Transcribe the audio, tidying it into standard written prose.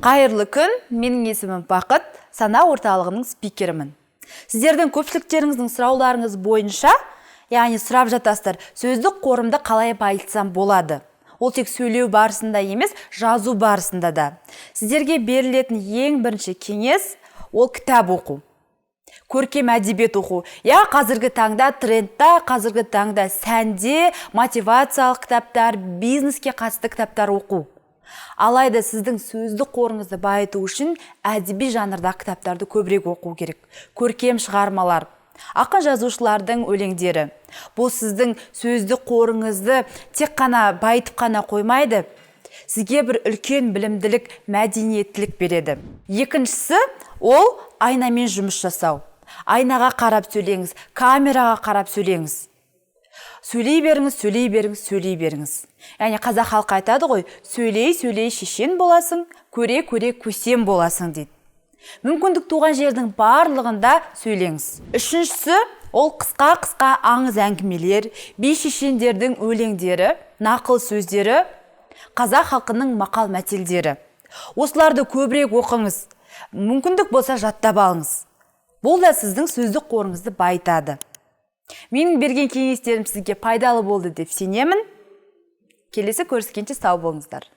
Қайырлы күн, менің есімім Бақыт, сана орталығының спикерімін. Сіздердің көпшіліктеріңіздің сұрауларыңыз бойынша, яғни сұрап жатасыздар, сөздік қорымды қалай байытсам болады? Ол тек сөйлеу барысында емес, жазу барысында да. Сіздерге берілетін ең бірінші кеңес ол кітап оқу. Көркем әдебиет оқу. Қазіргі таңда трендта, қазіргі таңда сәнде, мотивациялық кітаптар, бизнеске қатысты кітаптар оқу. Алайда сіздің сөздік қорыңызды байыту үшін әдеби жанрдағы кітаптарды көбірек оқу керек. Көркем шығармалар, ақын жазушылардың өлеңдері. Бұл сіздің сөздік қорыңызды тек қана байытып қана қоймайды, сізге бір үлкен білімділік, мәдениеттілік береді. Екіншісі, ол айнамен жұмыс жасау. Айнаға қарап сөйлеңіз, камераға қарап сөйлеңіз. Сөйлей беріңіз, сөйлей беріңіз, сөйлей беріңіз. Яғни қазақ халқы айтады ғой, сөйлей, сөйлей шешен боласың, көре, көре көсем боласың дейді. Мүмкіндік туған жердің барлығында сөйлеңіз. Үшіншісі, ол қысқа аңыз әңгімелер, би шешендердің өлеңдері, нақыл сөздері, қазақ халқының мақал мәтелдері. Осыларды көбірек оқыңыз. Мүмкіндік болса жаттап алыңыз. Бұл да сіздің сөздік қорыңызды байытады. Менің берген кеңестерім сізге пайдалы болды деп сенемін. Келесі көріскенше сау болыңыздар.